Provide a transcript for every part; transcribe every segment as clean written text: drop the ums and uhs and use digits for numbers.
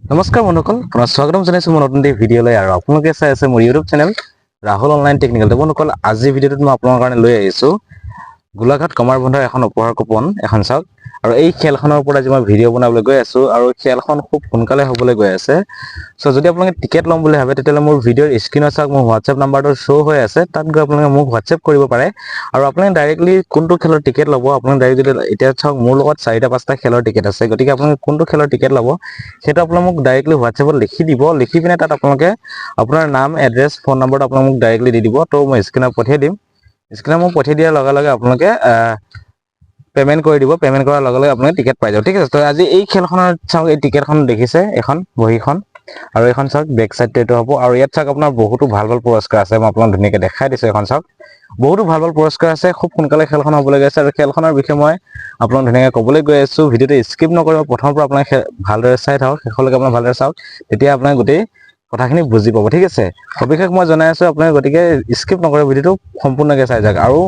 নমস্কাৰ বন্ধুসকল, আপোনাৰ স্বাগতম জনাইছোঁ মোৰ নতুন ভিডিঅ'লৈ। আৰু আপোনালোকে চাই আছে মোৰ YouTube channel Rahul online technical. বন্ধুসকল, আজিৰ ভিডিঅ'টোত মই আপোনালোকৰ কাৰণে লৈ আহিছোঁ গোলাঘাট কমাৰ বন্ধৰ এখন উপহাৰ কুপন এখন চাওক। আৰু এই খেলখনৰ ওপৰত আজি মই ভিডিঅ' বনাবলৈ গৈ আছোঁ আৰু খেলখন খুব সোনকালে হ'বলৈ গৈ আছে। চ' যদি আপোনালোকে টিকেট ল'ম বুলি ভাবে তেতিয়াহ'লে মোৰ ভিডিঅ'ৰ স্ক্ৰীনত চাওক, মোৰ হোৱাটছএপ নাম্বাৰটো শ্ব' হৈ আছে, তাত গৈ আপোনালোকে মোক হোৱাটছএপ কৰিব পাৰে। আৰু আপোনালোকে ডাইৰেক্টলি কোনটো খেলৰ টিকেট ল'ব, আপোনালোকে ডাইৰেক্ট যদি এতিয়া চাওক মোৰ লগত 4-5টা খেলৰ টিকেট আছে, গতিকে আপোনালোকে কোনটো খেলৰ টিকেট ল'ব সেইটো আপোনালোকে মোক ডাইৰেক্টলি হোৱাটছএপত লিখি দিব। লিখি পিনে তাত আপোনালোকে আপোনাৰ নাম, এড্ৰেছ, ফোন নম্বৰটো আপোনালোকে মোক ডাইৰেক্টলি দি দিব। ত' মই স্ক্ৰীনত পঠিয়াই দিম। স্ক্ৰীনত মোক পঠিয়াই দিয়াৰ লগে লগে আপোনালোকে পেমেন্ট কৰি দিব। পেমেন্ট কৰাৰ লগে লগে আপোনালোকে টিকেট পাই যাব, ঠিক আছে। তো আজি এই খেলখনত চাওক, এই টিকেটখন দেখিছে, এখন বহীখন, আৰু এইখন চাওক বেক চাইডটো এইটো হ'ব। আৰু ইয়াত চাওক আপোনাৰ বহুতো ভাল ভাল পুৰস্কাৰ আছে, মই আপোনাক ধুনীয়াকৈ দেখাই দিছোঁ। এখন চাওক বহুতো ভাল ভাল পুৰস্কাৰ আছে, খুব সোনকালে খেলখন হ'বলৈ গৈ আছে। আৰু খেলখনৰ বিষয়ে মই আপোনাক ধুনীয়াকৈ ক'বলৈ গৈ আছোঁ। ভিডিঅ'টো স্কিপ নকৰিব, প্ৰথমৰ পৰা আপোনাক ভালদৰে চাই থাকক, শেষলৈকে আপোনাক ভালদৰে চাওক, তেতিয়া আপোনাক গোটেই কথাখিনি বুজি পাব, ঠিক আছে। সবিশেষ মই জনাই আছোঁ আপোনাক, গতিকে স্কিপ নকৰে, ভিডিঅ'টো সম্পূৰ্ণকৈ চাই যাওক। আৰু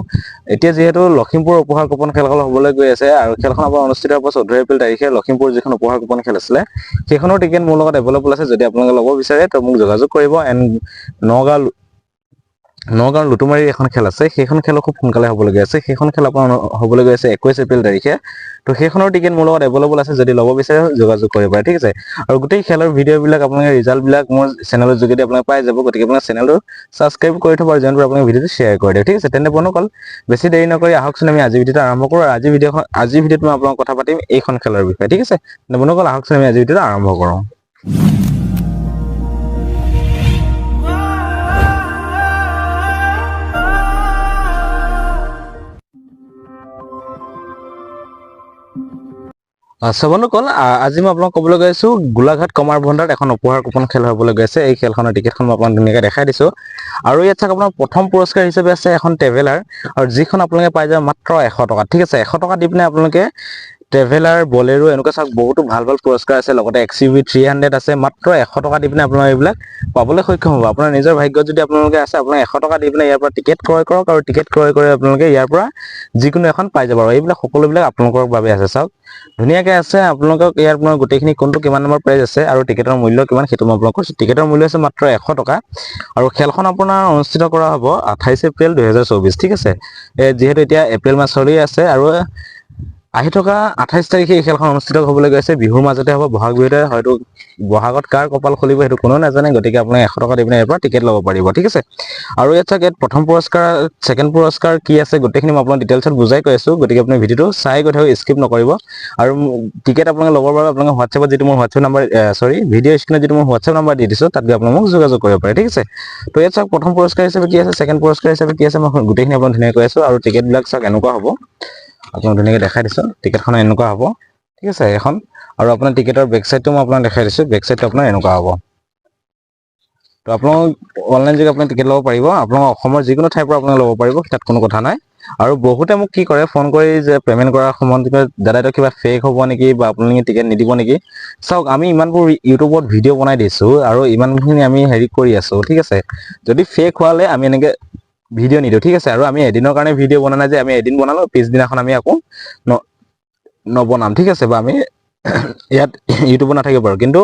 এতিয়া যিহেতু লখিমপুৰ উপহাৰ কুপন খেলখন হ'বলৈ গৈ আছে, আৰু খেলখন আপোনাৰ অনুষ্ঠিত হ'ব 14 এপ্ৰিল তাৰিখে। লখিমপুৰ যিখন উপহাৰ কুপন খেল আছিলে, সেইখনৰ টিকেট মোৰ লগত এভেইলেবল আছে। যদি আপোনালোকে ল'ব বিচাৰে তো মোক যোগাযোগ কৰিব। এণ্ড নগাঁৱৰ লুটুমাৰী এখন খেল আছে, সেইখন খেলো খুব সোনকালে হ'বলগীয়া আছে। সেইখন খেল আপোনাৰ হ'বলৈ গৈ আছে 21 এপ্ৰিল তাৰিখে। তো সেইখনৰ টিকেট মোৰ লগত এভেইলেবল আছে, যদি ল'ব বিচাৰে যোগাযোগ কৰিব পাৰে, ঠিক আছে। আৰু গোটেই খেলৰ ভিডিঅ'বিলাক আপোনালোকে ৰিজাল্টবিলাক মোৰ চেনেলৰ যোগেদি আপোনালোকে পাই যাব। গতিকে আপোনাৰ চেনেলটো ছাবস্ক্ৰাইব কৰি থব, আৰু যেনেকৈ আপোনালোকে ভিডিঅ'টো শ্বেয়াৰ কৰি দিয়ক, ঠিক আছে। তেন্তে বন্ধুসকল, বেছি দেৰি নকৰি আহকচোন আমি আজিৰ ভিডিঅ'টো আৰম্ভ কৰোঁ। আৰু আজিৰ ভিডিঅ'ত মই আপোনালোকক কথা পাতিম এইখন খেলৰ বিষয়ে, ঠিক আছে। বন্ধুসকল, আহকচোন আমি আজিৰ ভিডিঅ'টো আৰম্ভ কৰোঁ। বন্ধুসকল, আজি মই আপোনাক ক'বলৈ গৈ আছোঁ গোলাঘাট কমাৰ বন্ধাত এখন উপহাৰ কুপন খেল হ'বলৈ গৈ আছে। এই খেলখনৰ টিকেটখন মই আপোনাক ধুনীয়াকৈ দেখাই দিছোঁ। আৰু ইয়াত চাওক, আপোনাৰ প্ৰথম পুৰস্কাৰ হিচাপে আছে এখন ট্ৰেভেলাৰ, আৰু যিখন আপোনালোকে পাই যাব মাত্ৰ 100 টকা, ঠিক আছে। 100 টকা দি পিনে আপোনালোকে ট্ৰেভেলাৰ, বলেৰো, এনেকুৱা চাওক বহুতো ভাল ভাল পুৰস্কাৰ আছে। লগতে XUV 300 আছে। মাত্ৰ 100 টকা দি পিনে আপোনালোকে এইবিলাক পাবলৈ সক্ষম হ'ব। আপোনাৰ নিজৰ ভাগ্যত যদি আপোনালোকে আছে, আপোনাৰ 100 টকা দি পিনে ইয়াৰ পৰা টিকেট ক্ৰয় কৰক, আৰু টিকেট ক্ৰয় কৰি আপোনালোকে ইয়াৰ পৰা যিকোনো এখন পাই যাব। আৰু এইবিলাক সকলোবিলাক আপোনালোকৰ বাবে আছে, চাওক ধুনীয়াকৈ আছে। আপোনালোকক ইয়াৰ আপোনাৰ গোটেইখিনি কোনটো কিমান নম্বৰ প্ৰাইজ আছে আৰু টিকেটৰ মূল্য কিমান সেইটো মই আপোনাক কৈছোঁ। টিকেটৰ মূল্য আছে মাত্ৰ 100 টকা। আৰু খেলখন আপোনাৰ অনুষ্ঠিত কৰা হ'ব 28 এপ্ৰিল 2024, ঠিক আছে। যিহেতু এতিয়া এপ্ৰিল মাহ চলি আছে, আৰু আহি থকা 28 তাৰিখে এই খেলখন অনুষ্ঠিত হ'বলৈ গৈ আছে। বিহুৰ মাজতে হ'ব, বহাগ বিহুতে হয়তো। বহাগত কাৰ কপাল খুলিব সেইটো কোনেও নাজানে। গতিকে আপুনি 100 টকা দি পিনে ইয়াৰ পৰা টিকেট ল'ব পাৰিব, ঠিক আছে। আৰু ইয়াত চাওক, ইয়াত প্ৰথম পুৰস্কাৰ, ছেকেণ্ড পুৰস্কাৰ কি আছে গোটেইখিনি মই আপোনাক ডিটেইলছত বুজাই কৈ আছোঁ। গতিকে আপুনি ভিডিঅ'টো চাই গৈ থাকক, স্কিপ নকৰিব। আৰু টিকেট আপোনালোকে ল'বৰ বাবে আপোনালোকে হোৱাটছএপত যিটো মোৰ হোৱাটছএপ নাম্বাৰ, ভিডিঅ' স্ক্ৰীনত যিটো মোৰ হোৱাটছএপ নাম্বাৰ দি দিছোঁ, তাত গৈ আপোনালোকে মোক যোগাযোগ কৰিব পাৰে, ঠিক আছে। তো ইয়াত চাওক, প্ৰথম পুৰস্কাৰ হিচাপে কি আছে, ছেকেণ্ড পুৰস্কাৰ হিচাপে কি আছে, মই গোটেইখিনি আপোনাক ধুনীয়াকৈ কৈ আছোঁ। আৰু টিকেটবিলাক চাওক এনেকুৱা হ'ব, আপোনাক ধুনীয়াকৈ দেখাই দিছোঁ। টিকেটখন এনেকুৱা হ'ব, ঠিক আছে এখন। আৰু আপোনাৰ টিকেটৰ বেক চাইডটো মই আপোনাক দেখাই দিছোঁ। বেক চাইডটো আপোনাৰ এনেকুৱা হ'ব। তো আপোনালোক অনলাইন যোগে আপুনি টিকেট ল'ব পাৰিব। আপোনালোকৰ অসমৰ যিকোনো ঠাইৰ পৰা আপোনালোকে ল'ব পাৰিব, তাত কোনো কথা নাই। আৰু বহুতে মোক কি কৰে, ফোন কৰি যে পে'মেণ্ট কৰাৰ সময়ত দাদা কিবা ফেক হ'ব নেকি, বা আপোনালোকে টিকেট নিদিব নেকি। চাওক, আমি ইমানবোৰ ইউটিউবত ভিডিঅ' বনাই দিছোঁ, আৰু ইমানখিনি আমি হেৰি কৰি আছোঁ, ঠিক আছে। যদি ফেক হোৱালে আমি এনেকৈ ভিডিঅ' নিদিওঁ, ঠিক আছে। আৰু আমি এদিনৰ কাৰণে ভিডিঅ' বনা নাই যে আমি এদিন বনালোঁ, পিছদিনাখন আমি আকৌ নবনাম, ঠিক আছে। বা আমি ইয়াত ইউটিউবত নাথাকিব পাৰোঁ। কিন্তু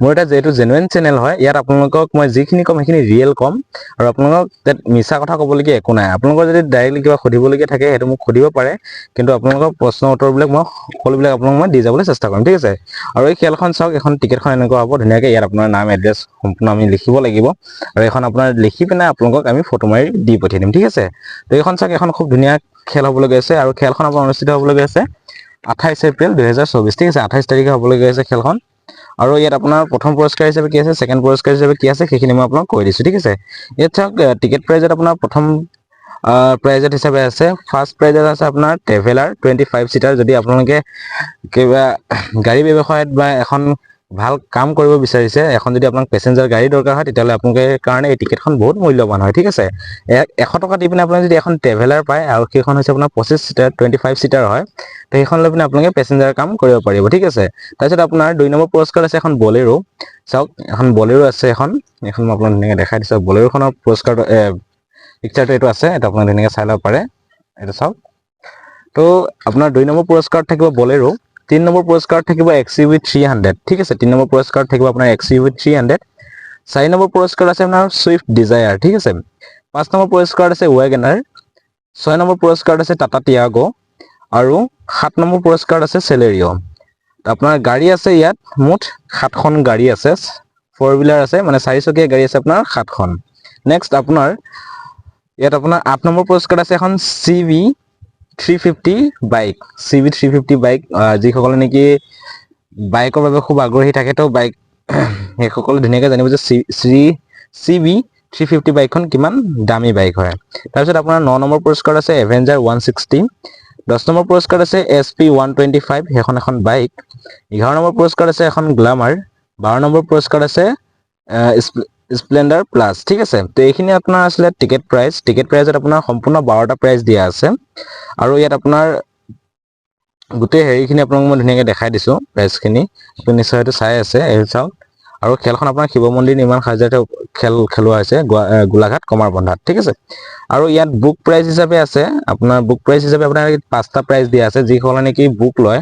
মোৰ এটা যিহেতু জেনুইন চেনেল হয়, ইয়াত আপোনালোকক মই যিখিনি ক'ম সেইখিনি ৰিয়েল ক'ম। আৰু আপোনালোকক তাত মিছা কথা ক'বলগীয়া একো নাই। আপোনালোকৰ যদি ডাইৰেক্টলি কিবা সুধিবলগীয়া থাকে, সেইটো মোক সুধিব পাৰে। কিন্তু আপোনালোকৰ প্ৰশ্ন উত্তৰবিলাক মই সকলোবিলাক আপোনালোক মই দি যাবলৈ চেষ্টা কৰিম, ঠিক আছে। আৰু এই খেলখন চাওক, এখন টিকেটখন এনেকুৱা হ'ব ধুনীয়াকৈ। ইয়াত আপোনাৰ নাম, এড্ৰেছ সম্পূৰ্ণ আমি লিখিব লাগিব। আৰু এইখন আপোনাৰ লিখি পিনে আপোনালোকক আমি ফটো মাৰি দি পঠিয়াই দিম, ঠিক আছে। তো এইখন চাওক, এখন খুব ধুনীয়া খেল হ'বলৈ গৈ আছে। আৰু খেলখন আপোনাৰ অনুষ্ঠিত হ'বলৈ গৈ আছে 28 এপ্ৰিল 2024, ঠিক আছে। 28 তাৰিখে হ'বলৈ গৈ আছে খেলখন। আৰু ইয়াত আপোনাৰ প্ৰথম পুৰস্কাৰ হিচাপে কি আছে, ছেকেণ্ড পুৰস্কাৰ হিচাপে কি আছে, সেইখিনি মই আপোনাক কৈ দিছোঁ, ঠিক আছে। ইয়াত চাওক, টিকেট প্ৰাইজত আপোনাৰ প্ৰথম প্ৰাইজত হিচাপে আছে, ফাৰ্ষ্ট প্ৰাইজত আছে আপোনাৰ ট্ৰেভেলাৰ 25 চিটাৰ। যদি আপোনালোকে কিবা গাড়ী ব্যৱসায়ত বা এখন ভাল কাম কৰিব বিচাৰিছে, এখন যদি আপোনাক পেচেঞ্জাৰ গাড়ী দৰকাৰ হয়, তেতিয়াহ'লে আপোনালোকে কাৰণে এই টিকেটখন বহুত মূল্যৱান হয়, ঠিক আছে। 100 টকা দি পিনে আপুনি যদি এখন ট্ৰেভেলাৰ পায়, আৰু সেইখন হৈছে আপোনাৰ 25 চিটাৰ, 25 চিটাৰ হয়, তো সেইখন লৈ পিনে আপোনালোকে পেচেঞ্জাৰ কাম কৰিব পাৰিব, ঠিক আছে। তাৰপিছত আপোনাৰ 2 নম্বৰ পুৰস্কাৰ আছে এখন বলেৰো। চাওক, এখন বলেৰো আছে এখন মই আপোনাক ধুনীয়াকৈ দেখাই দিছোঁ। বলেৰোখনৰ পুৰস্কাৰটো পিকচাৰটো এইটো আছে, এইটো আপোনাক ধুনীয়াকৈ চাই ল'ব পাৰে। এইটো চাওক। তো আপোনাৰ 2 নম্বৰ পুৰস্কাৰত থাকিব বলেৰো। 3 নম্বৰ পুৰস্কাৰত থাকিব XUV 300 ঠিক আছে 3 নম্বৰ পুৰস্কাৰত থাকিব আপোনাৰ XUV 300 4 নম্বৰ পুৰস্কাৰ আছে আপোনাৰ Swift Desire ঠিক আছে 5 নম্বৰ পুৰস্কাৰত আছে WagonR 6 নম্বৰ পুৰস্কাৰত আছে Tata Tiago আৰু 7 নম্বৰ পুৰস্কাৰত আছে Celerio আপোনাৰ গাড়ী আছে ইয়াত মুঠ 7খন গাড়ী আছে 4 হুইলাৰ আছে মানে 4 চকীয়া গাড়ী আছে আপোনাৰ 7খন নেক্সট আপোনাৰ ইয়াত আপোনাৰ 8 নম্বৰ পুৰস্কাৰত আছে এখন CV 350 বাইক CV 350 বাইক যিসকলে নেকি বাইকৰ বাবে খুব আগ্ৰহী থাকে তো বাইক হেসকলে ধুনিয়াকৈ জানিব যে CV 350 বাইকখন কিমান দামী বাইক হয় তাৰপিছত আপোনাৰ 9 নম্বৰ পুৰস্কাৰ আছে Avenger 160 10 নম্বৰ পুৰস্কাৰ আছে SP 125 হেখন এখন বাইক 11 নম্বৰ পুৰস্কাৰ আছে এখন গ্লামাৰ 12 নম্বৰ পুৰস্কাৰ আছে স্প্লেন্ডাৰ প্লাস ঠিক আছে তো এইখিনি আপোনাৰ আসলে টিকেট প্ৰাইজত আপোনাৰ সম্পূৰ্ণ 12টা প্ৰাইজ দিয়া আছে আৰু ইয়াত আপোনাৰ গোটেই হেৰিখিনি আপোনাক মই ধুনিয়াকৈ দেখাই দিছো প্ৰাইজখিনি আপুনি নিশ্চয় হয়তো চাই আছে এই চাওক আৰু খেলখন আপোনাৰ শিৱ মন্দিৰ নিৰ্মাণ কাৰ্যালয়তে খেলুৱা হৈছে গোলাঘাট কমাৰবন্ধাত ঠিক আছে আৰু ইয়াত বুক প্ৰাইজ হিচাপে আছে আপোনাৰ বুক প্ৰাইজ হিচাপে আপোনাৰ 5টা প্ৰাইজ দিয়া আছে যিসকলে নেকি বুক লয়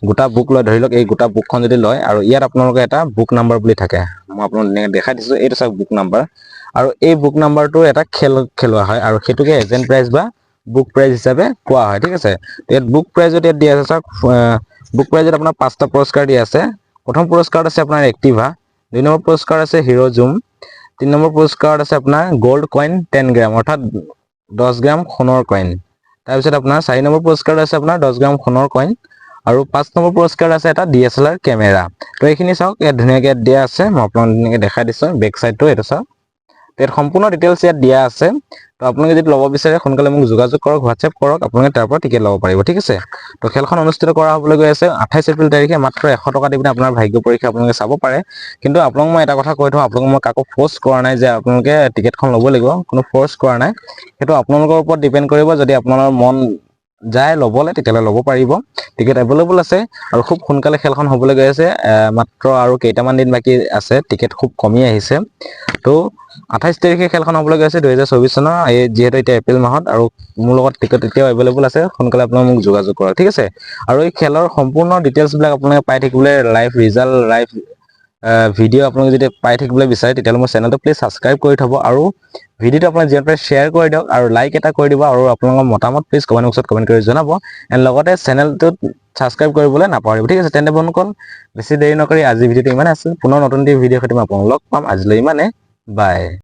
গোটা বুক লয় ধৰি লওক এই গোটা বুকখন যদি লয় আৰু ইয়াত আপোনালোকে এটা বুক নাম্বাৰ বুলি থাকে মই আপোনাক ধুনিয়াকৈ দেখাই দিছো এইটো চাওক বুক নাম্বাৰ আৰু এই বুক নাম্বাৰটো এটা খেলুৱা হয় আৰু হেতুকে এজেন্ট প্ৰাইজ বা বুক প্ৰাইজ হিচাপে কোৱা হয় ঠিক আছে ইয়াত বুক প্ৰাইজত ইয়াত দিয়া আছে চাওক বুক প্ৰাইজত আপোনাৰ 5টা পুৰস্কাৰ দিয়া আছে প্ৰথম পুৰস্কাৰত আছে আপোনাৰ Activa 2 নম্বৰ পুৰস্কাৰ আছে Hero Zoom 3 নম্বৰ পুৰস্কাৰত আছে আপোনাৰ গোল্ড কইন 10 গ্ৰাম অৰ্থাৎ 10 গ্ৰাম সোণৰ কইন তাৰপিছত আপোনাৰ 4 নম্বৰ পুৰস্কাৰত আছে আপোনাৰ 10 গ্ৰাম সোণৰ কইন আৰু 5 নম্বৰ পুৰস্কাৰ আছে এটা DSLR কেমেৰা তো এইখিনি চাওক ইয়াত ধুনিয়াকৈ দিয়া আছে মই আপোনাক ধুনিয়াকৈ দেখাই দিছো বেক সাইডটো এটা চাওক ইয়াত সম্পূৰ্ণ ডিটেইলছ ইয়াত দিয়া আছে তো আপোনালোকে যদি ল'ব বিচাৰে সোনকালে মোক যোগাযোগ কৰক WhatsApp কৰক আপোনালোকে তাৰ পৰা টিকেট ল'ব পাৰিব ঠিক আছে তো খেলখন অনুষ্ঠিত কৰা হ'বলৈ গৈ আছে 28 এপ্ৰিল তাৰিখে মাত্ৰ 100 টকা দি পিনে আপোনাৰ ভাগ্য পৰীক্ষা আপোনালোকে চাব পাৰে কিন্তু আপোনাক মই এটা কথা কৈ থওঁ আপোনাক মই কাকো ফোৰ্স কৰা নাই যে আপোনালোকে টিকেটখন ল'ব লাগিব কোনো ফোৰ্স কৰা নাই হেতু আপোনালোকৰ ওপৰত ডিপেন্ড কৰিব যদি আপোনালোকৰ মন যায় ল'বলে তেতিয়ালে ল'ব পাৰিব টিকেট अवेलेबल আছে আৰু খুব সোনকালে খেলখন হ'বলৈ গৈ আছে মাত্ৰ আৰু কেইটামান দিন বাকি আছে টিকেট খুব কমি আহিছে তো 28 তাৰিখে খেলখন হ'বলৈ গৈ আছে 2024 চনৰ এই যেহেতু এটা এপ্ৰিল মাহত আৰু মোৰ লগত টিকেট এতিয়াও अवेलेबल আছে সোনকালে আপোনালোকে মোক যোগাযোগ কৰক ঠিক আছে আৰু এই খেলৰ সম্পূৰ্ণ ডিটেইলছ বিলাক আপোনালোকে পাই থাকিবলৈ লাইভ ৰিজাল্ট লাইভ ভিডিও আপোনালোকে যদি পাই থাকিবলৈ বিচাৰে তেতিয়ালে মোৰ চেনেলটো প্লিজ সাবস্ক্ৰাইব কৰি থব আৰু ভিডিওটো আপোনালোকে যিমান পাৰে শ্বেয়াৰ কৰি দিয়ক আৰু লাইক এটা কৰি দিব আৰু আপোনালোকৰ মতামত প্লিজ কমেন্ট বক্সত কমেন্ট কৰি জনাব এণ্ড লগতে চেনেলটোত সাবস্ক্ৰাইব কৰিবলৈ নাপাহৰিব ঠিক আছে তেন্তে বন্ধুসকল বেছি দেৰি নকৰি আজি ভিডিওটো ইমানে আছিল পুনৰ নতুন ভিডিও সৈতে মই আপোনালোকক লগ পাম আজিলৈ ইমানে বাই